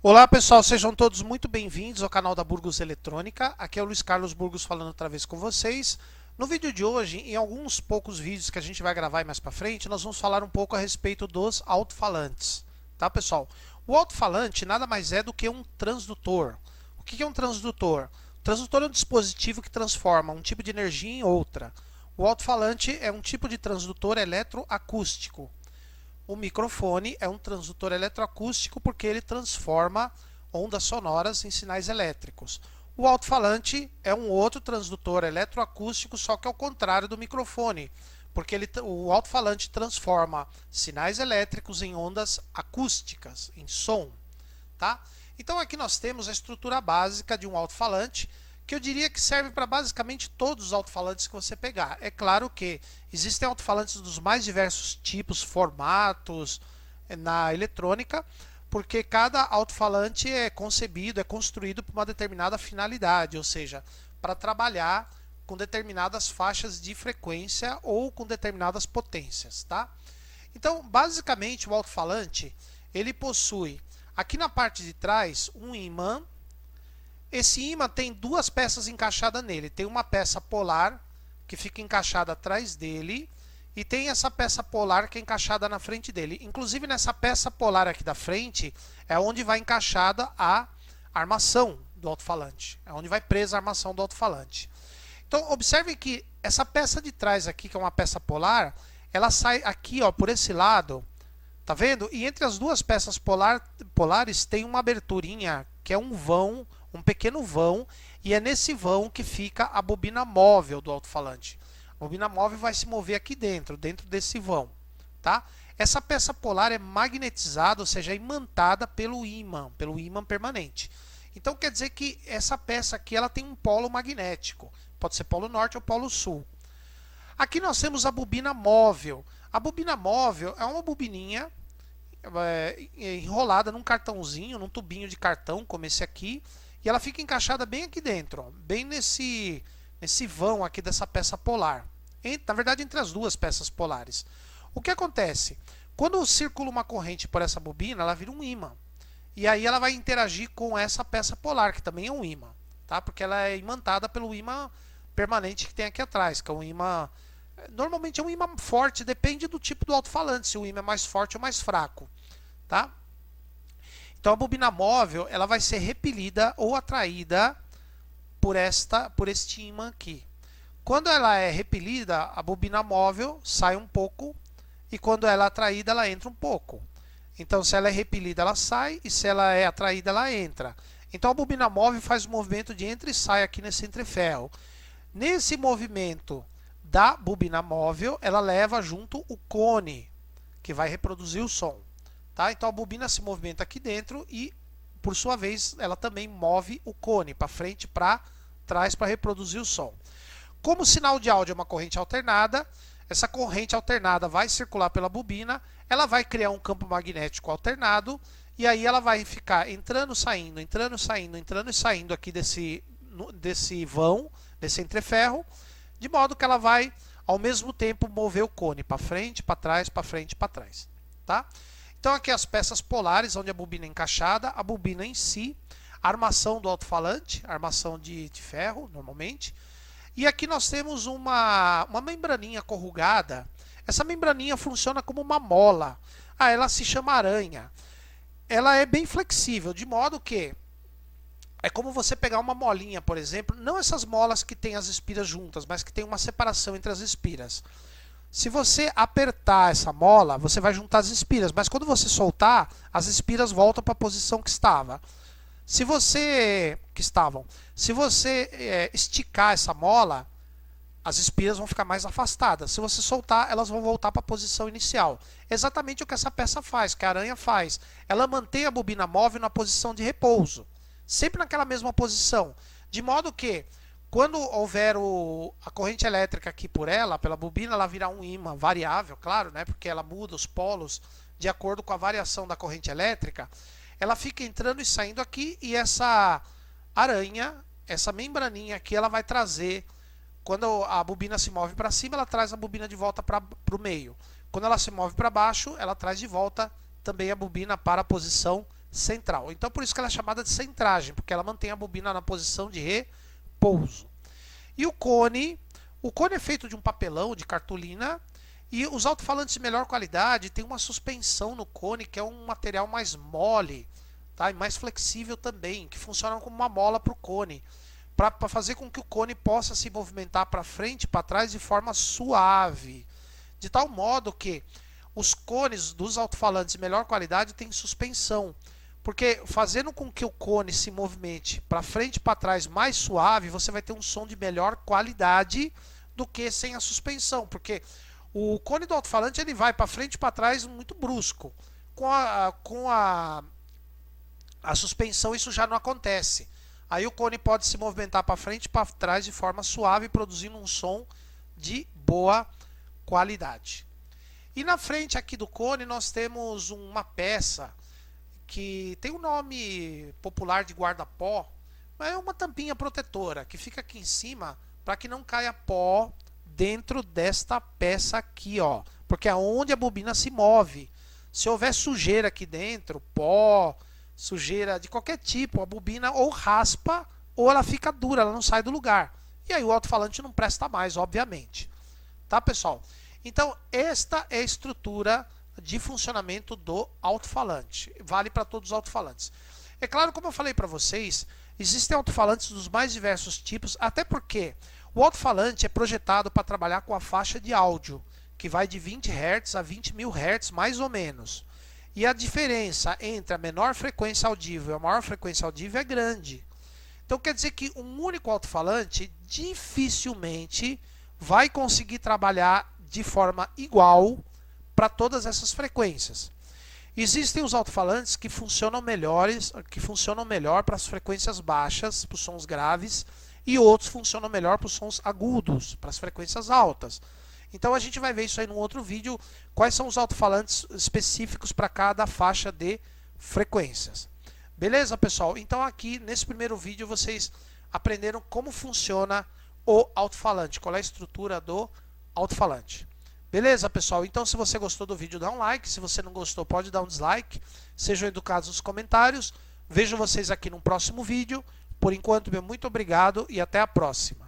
Olá pessoal, sejam todos muito bem-vindos ao canal da Burgos Eletrônica. Aqui é o Luiz Carlos Burgos falando outra vez com vocês. No vídeo de hoje, em alguns poucos vídeos que a gente vai gravar mais para frente, nós vamos falar um pouco a respeito dos alto-falantes, tá pessoal? O alto-falante nada mais é do que um transdutor. O que é um transdutor? O transdutor é um dispositivo que transforma um tipo de energia em outra. O alto-falante é um tipo de transdutor eletroacústico. O microfone é um transdutor eletroacústico porque ele transforma ondas sonoras em sinais elétricos. O alto-falante é um outro transdutor eletroacústico, só que ao contrário do microfone, porque o alto-falante transforma sinais elétricos em ondas acústicas, em som. Tá? Então aqui nós temos a estrutura básica de um alto-falante, que eu diria que serve para basicamente todos os alto-falantes que você pegar. É claro que existem alto-falantes dos mais diversos tipos, formatos na eletrônica, porque cada alto-falante é concebido, é construído para uma determinada finalidade, ou seja, para trabalhar com determinadas faixas de frequência ou com determinadas potências, tá? Então, basicamente, o alto-falante, ele possui aqui na parte de trás um ímã. Esse ímã tem duas peças encaixadas nele. Tem uma peça polar que fica encaixada atrás dele e tem essa peça polar que é encaixada na frente dele. Inclusive nessa peça polar aqui da frente é onde vai encaixada a armação do alto-falante. É onde vai presa a armação do alto-falante. Então observe que essa peça de trás aqui, que é uma peça polar, ela sai aqui, ó, por esse lado. Tá vendo? E entre as duas peças polares tem uma aberturinha que é um vão, um pequeno vão, e é nesse vão que fica a bobina móvel do alto-falante. A bobina móvel vai se mover aqui dentro desse vão, tá? Essa peça polar é magnetizada, ou seja, é imantada pelo ímã permanente. Então quer dizer que essa peça aqui ela tem um polo magnético, pode ser polo norte ou polo sul. Aqui nós temos a bobina móvel. A bobina móvel é uma bobininha enrolada num cartãozinho, num tubinho de cartão, como esse aqui, e ela fica encaixada bem aqui dentro, ó, bem nesse vão aqui dessa peça polar. Na verdade, entre as duas peças polares. O que acontece? Quando circula uma corrente por essa bobina, ela vira um ímã. E aí ela vai interagir com essa peça polar, que também é um ímã, tá? Porque ela é imantada pelo ímã permanente que tem aqui atrás, que é um ímã. Normalmente é um ímã forte, depende do tipo do alto-falante, se o ímã é mais forte ou mais fraco, tá? Então a bobina móvel ela vai ser repelida ou atraída por este ímã aqui. Quando ela é repelida, a bobina móvel sai um pouco e quando ela é atraída, ela entra um pouco. Então se ela é repelida, ela sai e se ela é atraída, ela entra. Então a bobina móvel faz o movimento de entra e sai aqui nesse entreferro. Nesse movimento da bobina móvel, ela leva junto o cone, que vai reproduzir o som. Tá? Então a bobina se movimenta aqui dentro e, por sua vez, ela também move o cone para frente e para trás para reproduzir o som. Como o sinal de áudio é uma corrente alternada, essa corrente alternada vai circular pela bobina, ela vai criar um campo magnético alternado e aí ela vai ficar entrando, saindo, entrando, saindo, entrando e saindo aqui desse vão, desse entreferro, de modo que ela vai ao mesmo tempo mover o cone para frente, para trás, para frente e para trás, tá? Então aqui as peças polares, onde a bobina é encaixada, a bobina em si, a armação do alto-falante, armação de ferro, normalmente. E aqui nós temos uma membraninha corrugada. Essa membraninha funciona como uma mola. Ela se chama aranha. Ela é bem flexível, de modo que é como você pegar uma molinha, por exemplo, não essas molas que tem as espiras juntas, mas que tem uma separação entre as espiras. Se você apertar essa mola, você vai juntar as espiras, mas quando você soltar, as espiras voltam para a posição que estava. Se você esticar essa mola, as espiras vão ficar mais afastadas. Se você soltar, elas vão voltar para a posição inicial. Exatamente o que essa peça faz, que a aranha faz. Ela mantém a bobina móvel na posição de repouso, sempre naquela mesma posição, de modo que quando houver a corrente elétrica aqui por ela, pela bobina, ela virá um ímã variável, claro, né, porque ela muda os polos de acordo com a variação da corrente elétrica. Ela fica entrando e saindo aqui e essa aranha, essa membraninha aqui, ela vai trazer, quando a bobina se move para cima, ela traz a bobina de volta para o meio. Quando ela se move para baixo, ela traz de volta também a bobina para a posição central. Então por isso que ela é chamada de centragem, porque ela mantém a bobina na posição de repouso. E o cone é feito de um papelão, de cartolina, e os alto-falantes de melhor qualidade têm uma suspensão no cone, que é um material mais mole, tá? E mais flexível também, que funciona como uma mola para o cone, para fazer com que o cone possa se movimentar para frente e para trás de forma suave, de tal modo que os cones dos alto-falantes de melhor qualidade têm suspensão, porque fazendo com que o cone se movimente para frente e para trás mais suave, você vai ter um som de melhor qualidade do que sem a suspensão, porque o cone do alto-falante ele vai para frente e para trás muito brusco. Com a suspensão isso já não acontece. Aí o cone pode se movimentar para frente e para trás de forma suave, produzindo um som de boa qualidade. E na frente aqui do cone nós temos uma peça que tem um nome popular de guarda-pó, mas é uma tampinha protetora que fica aqui em cima para que não caia pó dentro desta peça aqui, ó, porque é onde a bobina se move. Se houver sujeira aqui dentro, pó, sujeira de qualquer tipo, a bobina ou raspa ou ela fica dura, ela não sai do lugar. E aí o alto-falante não presta mais, obviamente. Tá, pessoal? Então, esta é a estrutura de funcionamento do alto-falante. Vale para todos os alto-falantes. É claro, como eu falei para vocês, existem alto-falantes dos mais diversos tipos, até porque o alto-falante é projetado para trabalhar com a faixa de áudio, que vai de 20 Hz a 20.000 Hz, mais ou menos. E a diferença entre a menor frequência audível e a maior frequência audível é grande. Então quer dizer que um único alto-falante dificilmente vai conseguir trabalhar de forma igual para todas essas frequências. Existem os alto-falantes que funcionam melhor para as frequências baixas, para os sons graves, e outros funcionam melhor para os sons agudos, para as frequências altas. Então a gente vai ver isso aí num outro vídeo, quais são os alto-falantes específicos para cada faixa de frequências. Beleza, pessoal? Então aqui nesse primeiro vídeo vocês aprenderam como funciona o alto-falante, qual é a estrutura do alto-falante. Beleza, pessoal? Então se você gostou do vídeo, dá um like, se você não gostou pode dar um dislike, sejam educados nos comentários. Vejo vocês aqui no próximo vídeo. Por enquanto, meu muito obrigado e até a próxima.